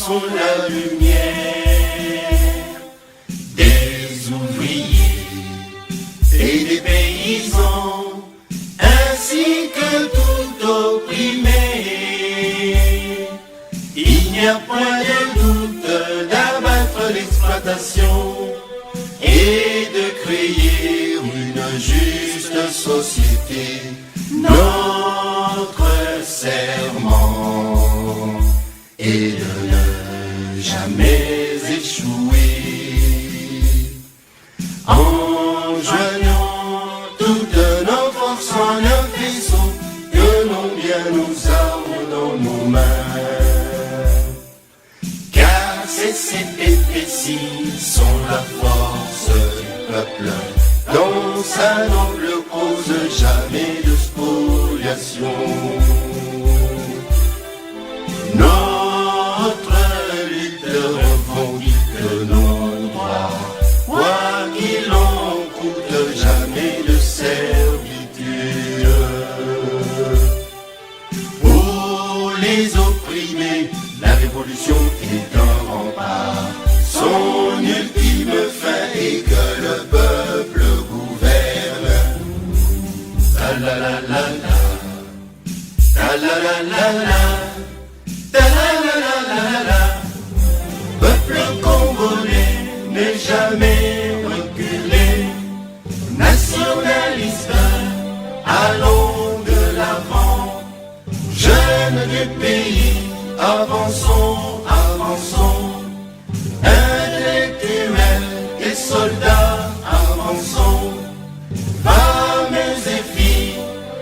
sous la lumière des ouvriers et des paysans, ainsi que tout opprimé. Il n'y a point de doute d'abattre l'exploitation et de créer une juste société. Notre serment est de ne jamais échouer. En joignant toutes nos forces en un vaisseau, que l'on bien nous armes dans nos mains. Car ces CPPC sont la force du peuple, dans sa noble cause jamais de spoliation. Notre lutte revendique nos droits, quoi qu'il en coûte, jamais de servitude. Pour les opprimés, la révolution est un rempart, son ultime fin est que le peuple gouverne. Ta la la la la, ta la la la la, ta la la la la la. Peuple congolais n'est jamais reculé, nationaliste, allons de l'avant. Jeunes du pays, avançons, avançons. Intellectuels et soldats, avançons. Femmes et filles,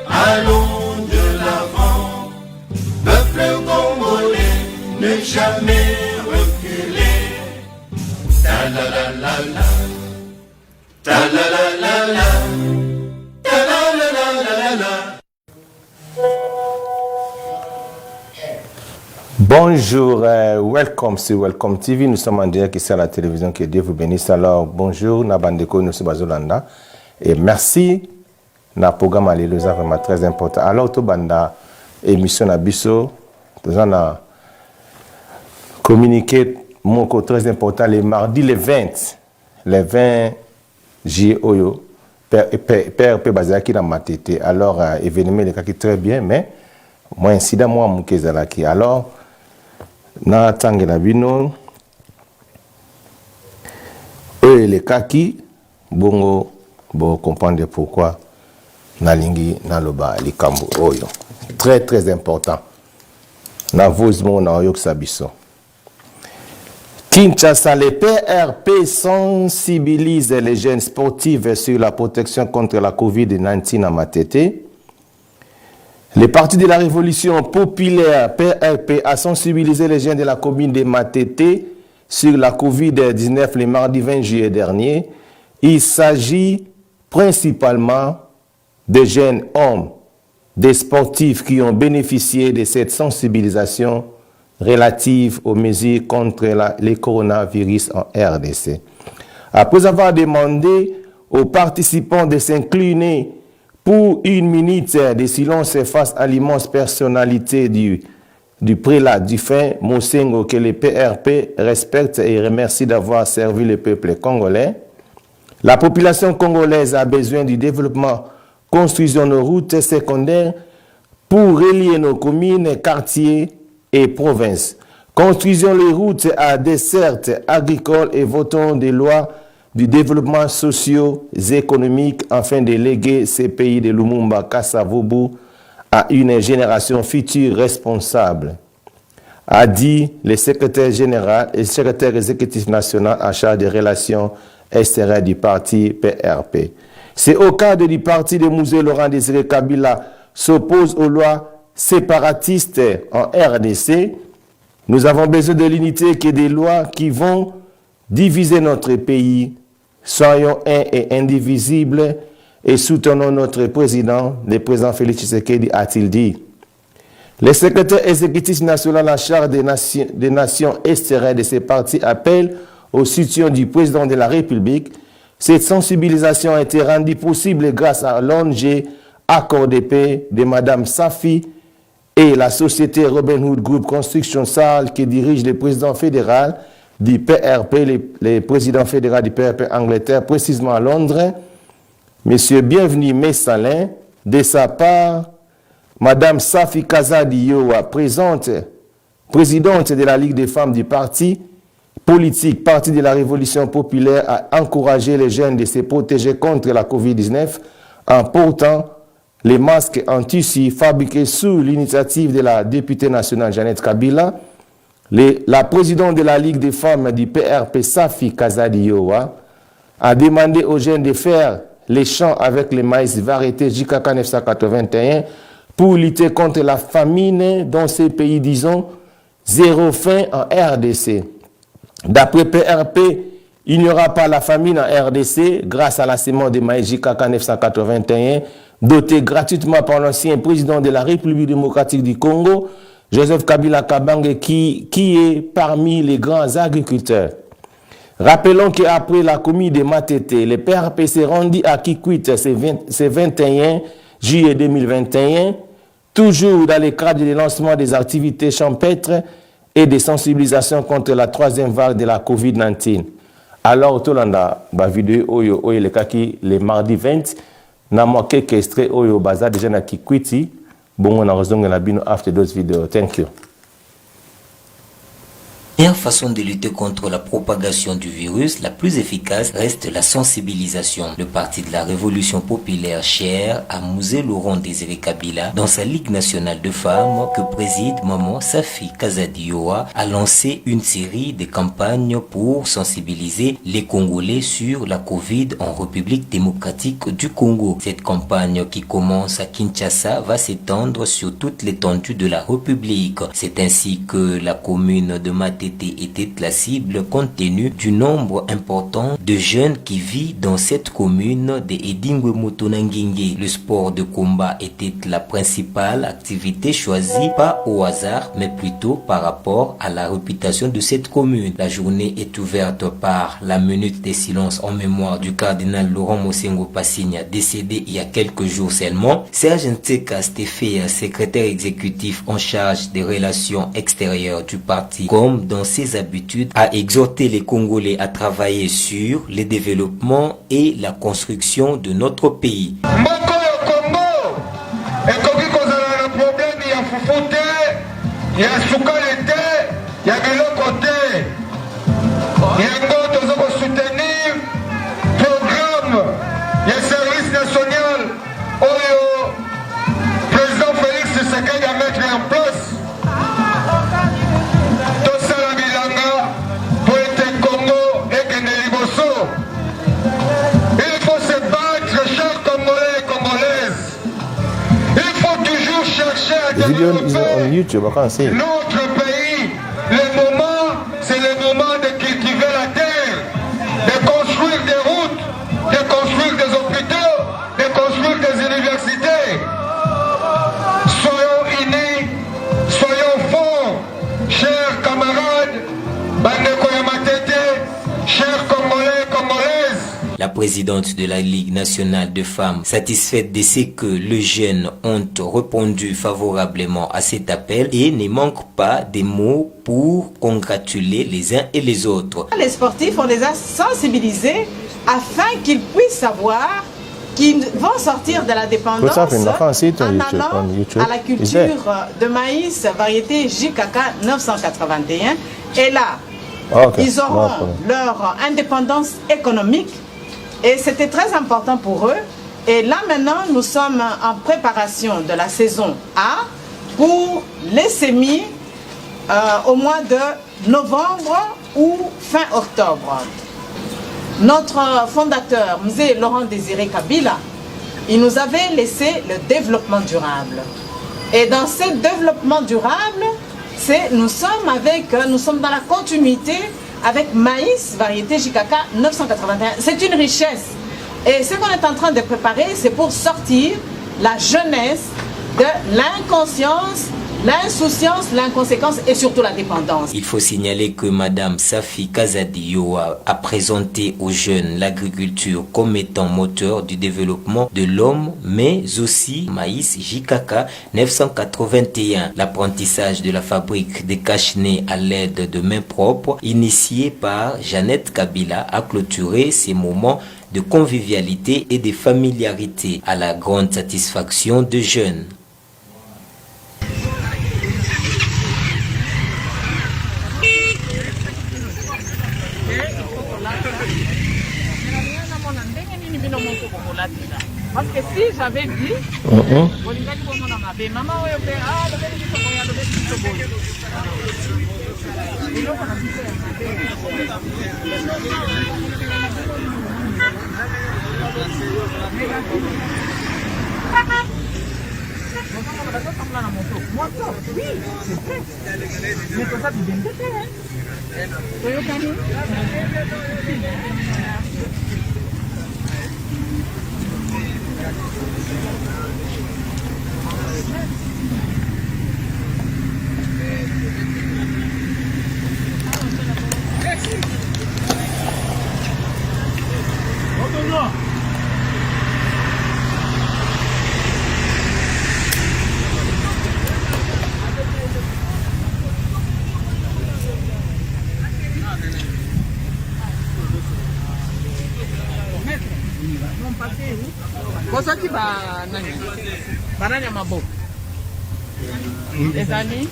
allons de l'avant. Peuple congolais, ne jamais reculer. Ta la la la la, ta la la la la, ta la la la la la. Bonjour, welcome sur Welcome TV. Nous sommes en direct ici à la télévision. Que Dieu vous bénisse. Alors, bonjour, Nabandeko, nous sommes Bazolanda. Et merci, na programme Alléluia, vraiment très important. Alors, tout banda émission Nabiso, nous avons communiqué mon côté très important les mardis, les 20 juillet, Père Bazaki dans ma tête. Alors, événement, il est très bien, mais moi, incident, moi, mon Kezalaki. Alors, na tangela bino les kaki bongo bo comprendre pourquoi na lingi na loba likambo oyo très très important na vozmo na oyo sabiso. Kinshasa, les PRP sensibilisent les jeunes sportifs sur la protection contre la COVID-19 à Matete. Les partis de la Révolution populaire PRP a sensibilisé les jeunes de la commune de Matete sur la COVID-19 le mardi 20 juillet dernier. Il s'agit principalement de jeunes hommes, des sportifs qui ont bénéficié de cette sensibilisation relative aux mesures contre le coronavirus en RDC. Après avoir demandé aux participants de s'incliner pour une minute de silence face à l'immense personnalité du prélat du fin Mosengo que le PRP respecte et remercie d'avoir servi le peuple congolais. La population congolaise a besoin du développement. Construisons nos routes secondaires pour relier nos communes, quartiers et provinces. Construisons les routes à desserte agricole et votons des lois du développement socio-économique afin de léguer ces pays de Lumumba, Kasavubu à une génération future responsable, a dit le secrétaire général et le secrétaire exécutif national en charge des relations extérieures du parti PRP. C'est au cadre du parti de Mouzé Laurent Désiré Kabila s'oppose aux lois séparatistes en RDC. Nous avons besoin de l'unité que des lois qui vont diviser notre pays. Soyons un et indivisibles et soutenons notre président, le président Félix Tshisekedi, a-t-il dit. Le secrétaire exécutif national en charge des nations extérieures de ces partis appelle au soutien du président de la République. Cette sensibilisation a été rendue possible grâce à l'ONG Accord de paix de Mme Safi et la société Robin Hood Group Construction Salle que dirige le président fédéral du PRP, le président fédéral du PRP Angleterre, précisément à Londres, M. Bienvenu Messalin, de sa part, Mme Safi Kazadi-Yowa, présidente de la Ligue des femmes du parti politique, Parti de la Révolution populaire, a encouragé les jeunes de se protéger contre la COVID-19 en portant les masques en tissu fabriqués sous l'initiative de la députée nationale Jeannette Kabila. La présidente de la Ligue des femmes du PRP, Safi Kazadi-Yowa, a demandé aux jeunes de faire les champs avec les maïs variété JKK 981 pour lutter contre la famine dans ces pays, disons, zéro faim en RDC. D'après PRP, il n'y aura pas la famine en RDC grâce à la semence de maïs JKK 981 dotée gratuitement par l'ancien président de la République démocratique du Congo, Joseph Kabila Kabange, qui est parmi les grands agriculteurs. Rappelons qu'après la commis de Matete, le PRP s'est rendu à Kikwit ce 21 juillet 2021, toujours dans le cadre du lancement des activités champêtres et de sensibilisation contre la troisième vague de la COVID-19. Alors, tout le monde a vidéo oyo le kaki le mardi 20, na moi quelques extraits oyo baza déjà na Kikwiti. Bon, on a raison de la bino after those videos. Thank you. La meilleure façon de lutter contre la propagation du virus, la plus efficace, reste la sensibilisation. Le Parti de la Révolution populaire cher à Mouzé Laurent Désiré Kabila, dans sa Ligue nationale de femmes que préside Maman Safi Kazadi-Yowa, a lancé une série de campagnes pour sensibiliser les Congolais sur la Covid en République démocratique du Congo. Cette campagne qui commence à Kinshasa va s'étendre sur toute l'étendue de la République. C'est ainsi que la commune de Matete était la cible compte tenu du nombre important de jeunes qui vivent dans cette commune de Edingwe Motonanguingue. Le sport de combat était la principale activité choisie pas au hasard mais plutôt par rapport à la réputation de cette commune. La journée est ouverte par la minute de silence en mémoire du cardinal Laurent Mosengo Passigna, décédé il y a quelques jours seulement. Serge Nteka Stéphé, secrétaire exécutif en charge des relations extérieures du parti, comme dans ses habitudes, a exhorté les Congolais à travailler sur le développement et la construction de notre pays. On YouTube, I can't see it. Notre pays, le moment, c'est le moment de cultiver la terre, de construire des routes, de construire des hôpitaux, de construire des universités. Soyons unis, soyons forts, chers camarades, Bandeko Yamatete, chers Congolais, Congolaises. La présidente de la Ligue nationale de femmes, satisfaite de ce que les jeunes ont répondu favorablement à cet appel et ne manque pas de mots pour congratuler les uns et les autres. Les sportifs, on les a sensibilisés afin qu'ils puissent savoir qu'ils vont sortir de la dépendance en allant à la culture de maïs variété JKK 981. Et là, ils auront leur indépendance économique. Et c'était très important pour eux. Et là maintenant, nous sommes en préparation de la saison A pour les semis au mois de novembre ou fin octobre. Notre fondateur, M. Laurent Désiré Kabila, il nous avait laissé le développement durable. Et dans ce développement durable, nous sommes dans la continuité avec maïs, variété JKK 981. C'est une richesse. Et ce qu'on est en train de préparer, c'est pour sortir la jeunesse de l'inconscience l'insouciance, l'inconséquence et surtout la dépendance. Il faut signaler que Madame Safi Kazadioua a présenté aux jeunes l'agriculture comme étant moteur du développement de l'homme, mais aussi Maïs JKK 981, l'apprentissage de la fabrique des cache-nez à l'aide de mains propres, initié par Jeannette Kabila, a clôturé ces moments de convivialité et de familiarité à la grande satisfaction des jeunes. Parce que si j'avais dit, Bosaki ba nani? Bananya mabo. Ezali.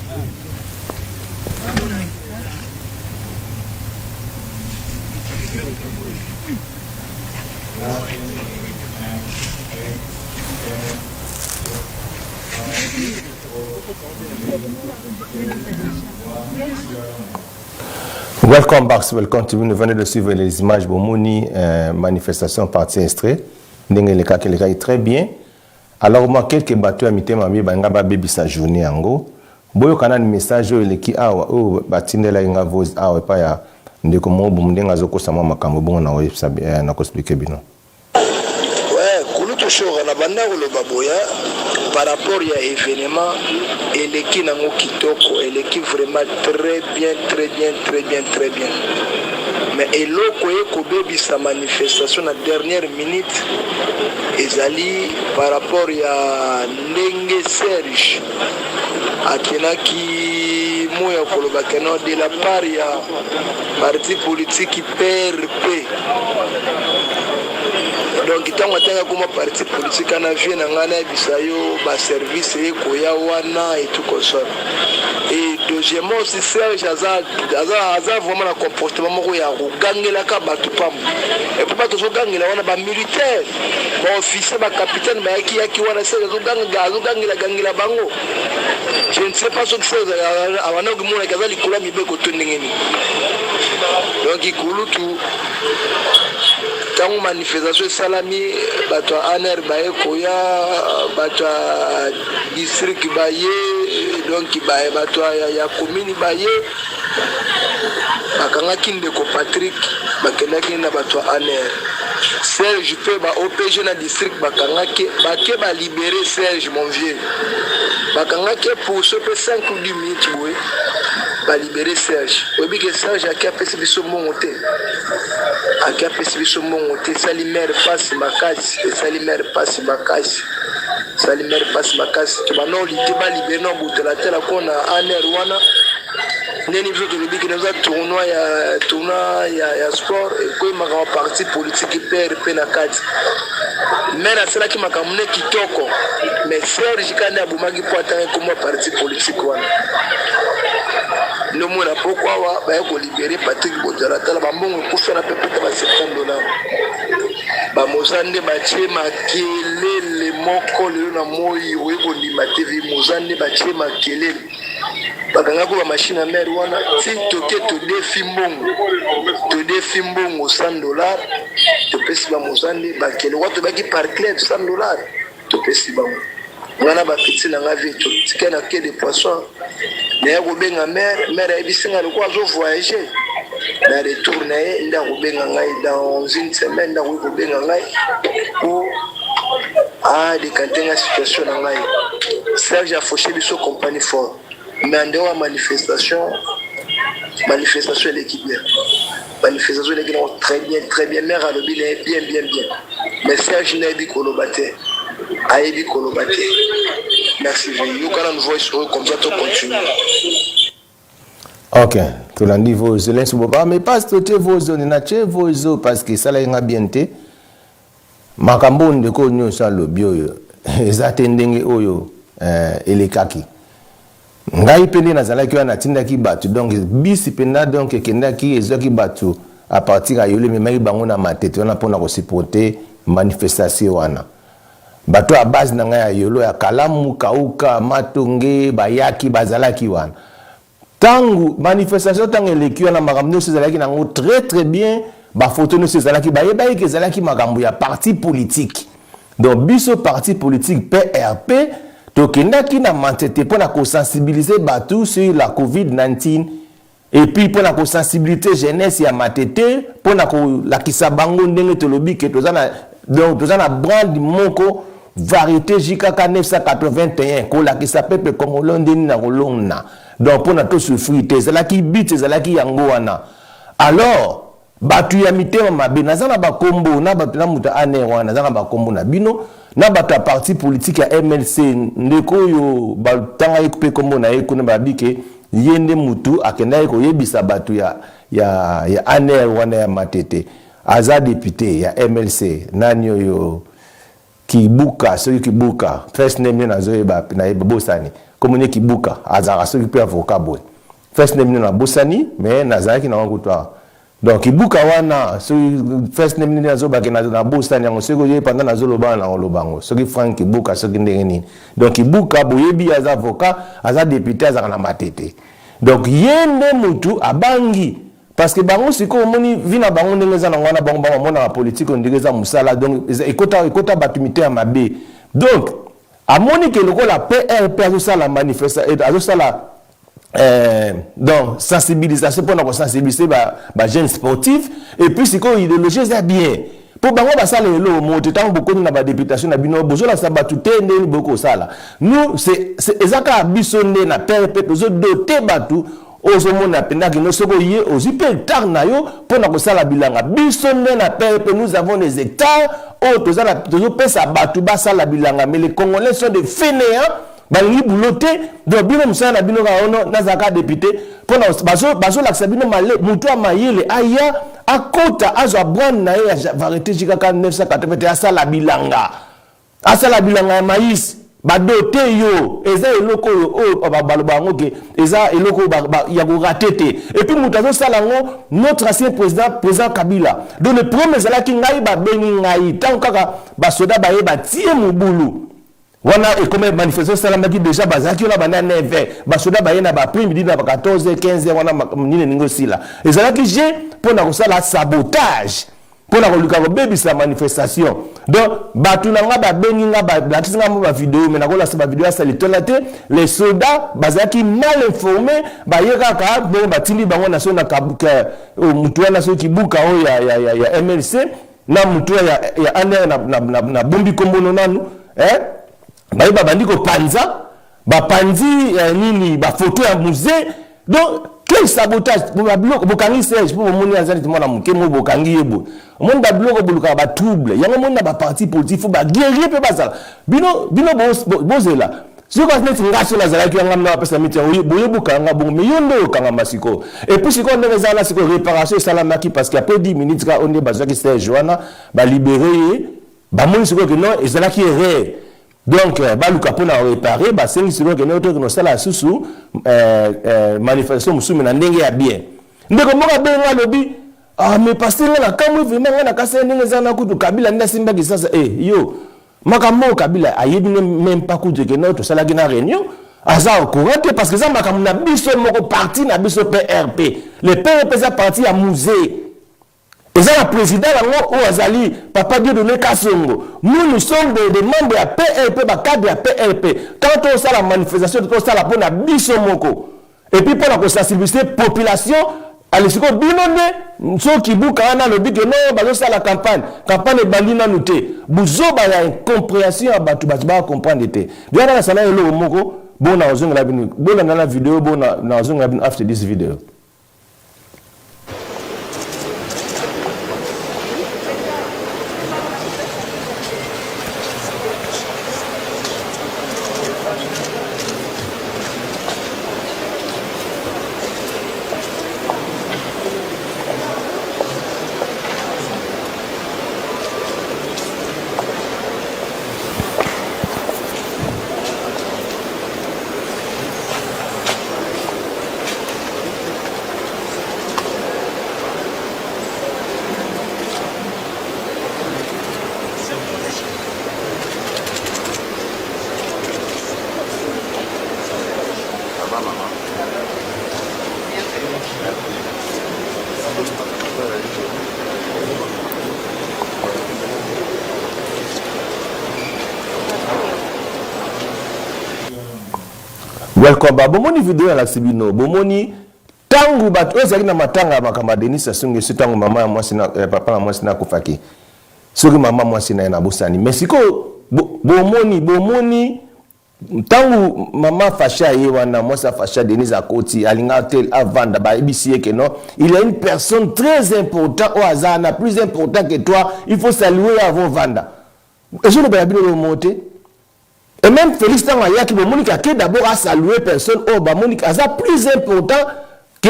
Welcome back, welcome to you. Nous venons de suivre les images de Mouni, manifestation partie extrait. Le cas est très bien. Alors, moi, quelques bateaux à mité, ma mie, banga baby sa journée en go. Boyo kana ni message le ki awa o batindela inga voice awa pa ya ndeko mo bumdenga zoko sama makambo bongo na we sabi na ko expliquer bino. Ouais, kuluto shora na banda lo baboya par rapport à événement et les qui nango kitoko et les qui vraiment très bien. Mais eloko ekobebi sa manifestation na dernière minute ezali par rapport à Ndenge Serge akinaki moya kolobakeno de la part ya parti politique PRP. Donc tango tanga comme parti politique na vie na ngana bisayo ba service ekoya wana et tout comme ça. Et deuxièmement aussi Serge aza vraiment un comportement moko ya kugangela ka batu pambo. Et pour pas to gangela wana ba militaire, ba officier, ba capitaine ba yaki wana Serge gangela bango. Je ne sais pas ce que c'est awana kumona kaza likula mibeko to ndengeni. Donc ikulu tout tango manifestation salami bato aner baye koya bato district baye donc baye bato ya commune baye bakanga kindeko Patrick bakendaki na bato aner Serge pe ba OPG na district bakanga ke ba libérer Serge mon vieux bakanga ke pour ce peu 5 ou 10 minutes boy ba libérer Serge obi que Serge a kapesi biso monte a apesi biso mbongo te sali maire pasi makasi to bano lite ba libéré na butela tela kona aner wana neni biso to lobiki na tournoi ya sport et ko maka parti politique PRP na kati mais na sala ki makamune kitoko mais Serge kana abumaki po atanga comme parti politique wana no mona pourquoi wa ba ko libérer Patrick Bozala tala bambongo ko faire peut-être ba $7 ba mozande ba tie makelele moko le na moyi we ko ndima TV mozande ba tie makelele bakanga ko ba machine à mer wana si toke to defi mbongo $100 to pesi ba mozande ba kele wato ba ki par club $100 to pesi ba ngana ba petit na ngavi to tikana ke des poissons na ko benga mer ya bisinga le kwa zo voyager na retourner nda ko benga ngai dans une semaine nda ko benga ngai pour a décanté la situation dans la Serge a fauché biso compagnie fort mais en dehors manifestation l'équipe bien manifestation l'équipe très bien mère à l'objet bien mais Serge n'a pas colobaté a colobaté merci you can voice comme ça tu continues. Ok, tout le niveau mais pas tout vos zones vos parce que ça là bien té makambo ndeko nyosa lobi oyo ezate ndenge oyo elekaki ngai pende nazalaki wana tindaki batu donc bisi penda donc kendaki ezaki batu à partir ya yole memaki bango na matete wana pona ko supporter manifestation wana bato a base na ngai ya yolo ya kalamu kauka matonge bayaki bazalaki wana tangu manifestation tangu eleki wana makambo ezalaki nango très bien ba photo no ezalaki bayebaki ezalaki makambo ya parti politique donc biso parti politique PRP tokendaki na matete pona ko sensibiliser bato sur la COVID-19 et puis pona ko sensibiliser jeunesse ya matete pona ko lakisa bango ndenge tolobi ke tozana donc tozana brand moko variété JKK 981 ko lakisa pepe kongolo ndeni na kolona donc pona to souffrir te ezalaki bit ezalaki yango wana alors batu ya mitema mabe nazana ba kombo na batu na muta ane wana nazana ba kombo na bino na batu ya parti politique ya MLC ndeko yo batanga ekupe kombo na ekuna babike yende mutu akenda ko yebisa batu ya ane wana ya matete aza député ya MLC nani yo Kibuka soki Kibuka first name na zoeba na bosani comme Kibuka azara soki pe avocat boy first name na bosani mais nazaki na ngutwa donc Kibuka wana so first name ni azoba ke na bosani yango seko ye pendant na zoloba na lobango soki Frank Kibuka soki ndenge nini donc Kibuka boyebi aza avocat aza député azaka na matete donc yende mutu abangi parce que bango siko moni vina bango ndenge za na wana bango mona la politique ndenge za musala donc ekota batumité ya mabe donc amoni ke loko la PRP azo la manifestation azo la donc sensibilisation pour nous sensibiliser ba jeunes sportifs et puis siko idéologie ça bien pour bango basala le moto tant beaucoup na ba députation na bino bozo la sabatu te ndeni boko sala nous c'est ezaka bisonde na PRP tozo doter batu ozomona penda que nous soko yé ozipe hectare na yo pour na kosala bilanga bisonde na PRP nous avons des hectares o tozala tozo pesa batu basala bilanga mais les Congolais sont des fainéants balingi bouloté donc bino musana bino ka ono nazaka député pour na baso la sabino malé mutu amayele aya akota azwa brand na ya variété JKK 981 asala bilanga ya maïs badote yo eza eloko o balobango ke eza eloko ya ko ratete et puis mutazo salango notre ancien président Kabila donc le premier zala ki ngai ba beni ngai tant kaka basoda baye batie mubulu wana et comme manifestation salama ki déjà bazaki na bana 9 basoda baye na ba prime dina ba 14 15 wana nini ningo sila ezala ki je pona ko sala sabotage pona ko luka ko bebisa manifestation donc batu na nga ba bengi nga ba latisa nga ba vidéo mais na ko la sa ba vidéo ça les tonate les soldats bazaki mal informés ba yeka ka bo batindi bango na so na kabuka mutu wana so Kibuka o ya MLC na mutu ya ane na bombi kombono nanu ba bandi ko panza ba panzi nini ba photo ya musée donc quel sabotage pour ba bloko bokangi Serge pour moni azali tout mona muke mo bokangi yebo mon ba bloko boluka ba trouble yango mona ba parti politique faut ba guerrier pe bazala bino bozela siko net ngaso la zala ki ngam na pesa miti boye bokanga bon mais yondo kanga masiko et puis siko ndenge zala siko réparation salamaki parce qu'il après 10 minutes ka onde bazaki Serge wana ba libérer ba moni siko que non ezala ki erreur. Donc, baluka pona réparer, ba sengi silo que notre que nous sala susu manifestation musu na ndenge ya bien. Ndeko moka benga lobi mais pasteur la kamu vraiment na kasa ndenge za na kutu Kabila nda simba kisasa yo makambo Kabila ayebi même pas kutu que notre sala na réunion aza au courant parce que ça makamu na biso moko parti na biso PRP. Le PRP ça parti à musée. Et ça, le président, Azali, Papa Dieudonné Kassongo, nous sommes des membres de PLP, des cadres de PLP. Quand on a la manifestation, on a la bonne Bissomoko. Et puis, pour la sensibiliser, population, allez siko binonde so kibuka ana le big non bazo ça la campagne et balina nouté buzo ba ya incompréhension à batu ba comprendre té bien na sala lo moko bon na ozonga la binu bon na la vidéo bon na ozonga la binu after this video. Welcome back. Bomoni vidéo à la Sibino. Bomoni tangu bat ozali na matanga makamba Denis Sassou Nguesso tangu mama ya mwasi na papa na mwasi na kufaki. Soki mama mwasi na bosani. Mexico bomoni tangu mama Facha yewana mwasi Facha Denis Akoti alinga tel avanda ba ibisiye que non, il y a une personne très importante au hasard, plus important que toi, il faut saluer avant vanda. Et je ne peux pas le monter. Et même Félix Tangaya qui a d'abord à saluer personne au Bamonik, c'est plus important que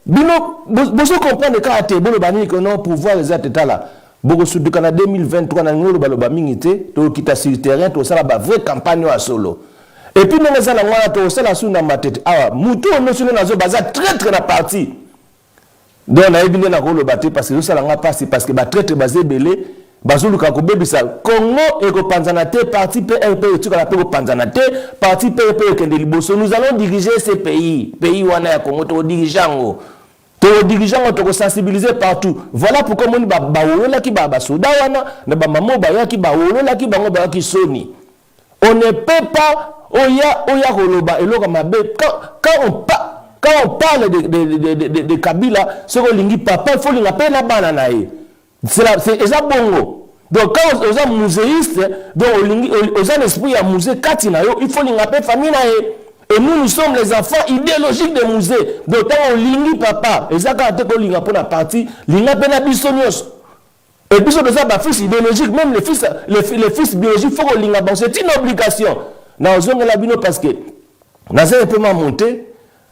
Bino. Vous comprenez quand tu es bon, non pouvoir les athlètes là. Beaucoup sous du Canada 2023, on a eu le balobamingité, tu quittes sur le terrain, tu as la vraie campagne à solo. Et puis, nous avons ça la sous ma tête. Ah, Moutou, nous sommes dans un bazar très la partie. Donc, on a eu bien le battre parce que nous sommes passé parce que très basé belé. Bazulu Kakobe bisa Congo et Panzanate, parti PRP, tu vas l'appeler Panzanate, parti PRP qui est liboso. Nous allons diriger ces pays wana ya Congo, tu dirigeant, tu sensibiliser partout. Voilà pourquoi on ba baola ki ba soda wana, na ba mamo ba ya ki baola ki bango ba ki soni. On ne peut pas oya koloba eloka mabe quand on parle de Kabila, ce qu'on lingi papa, il faut linga pe na banana e. C'est ça bongo. Donc quand on est muséiste, donc on a l'esprit à musée Katinayo, il faut l'ingaper famille et nous sommes les enfants idéologiques des musées. Donc quand on lingi papa, et ça quand on linga pour la partie, lingaper na bisonios. Et puis sur ça fils idéologique, même les fils biologiques faut qu'on linga. C'est une obligation. Na ozonga la bino parce que na ça peut monter.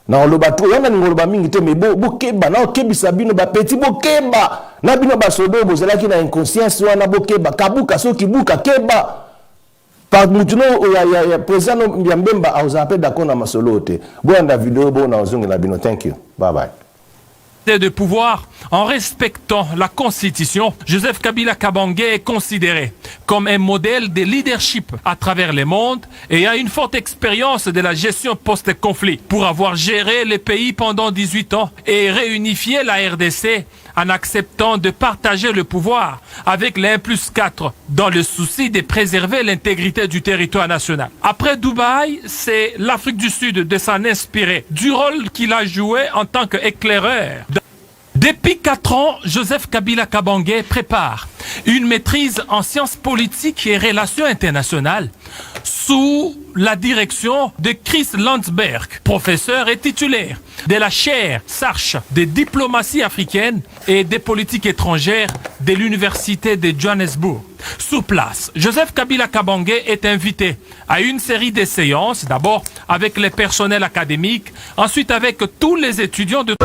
Na olobato yana ngoloba mingi te me bo keba na okebisa bino ba petit bo keba na bino ba sodo bozala ki na inconscience wana bo keba kabuka so kibuka keba par mutuno ya président ya Mbemba azape d'accord na masolo te bo anda vidéo bo na ozongela bino. Thank you, bye bye. De pouvoir en respectant la Constitution, Joseph Kabila Kabange est considéré comme un modèle de leadership à travers le monde et a une forte expérience de la gestion post-conflit pour avoir géré le pays pendant 18 ans et réunifié la RDC en acceptant de partager le pouvoir avec les 1+4 dans le souci de préserver l'intégrité du territoire national. Après Dubaï, c'est l'Afrique du Sud de s'en inspirer du rôle qu'il a joué en tant qu'éclaireur. Depuis 4 ans, Joseph Kabila Kabange prépare une maîtrise en sciences politiques et relations internationales sous la direction de Chris Landsberg, professeur et titulaire de la chaire Sarche de diplomatie africaine et des politiques étrangères de l'université de Johannesburg. Sur place, Joseph Kabila Kabange est invité à une série de séances, d'abord avec les personnels académiques, ensuite avec tous les étudiants de...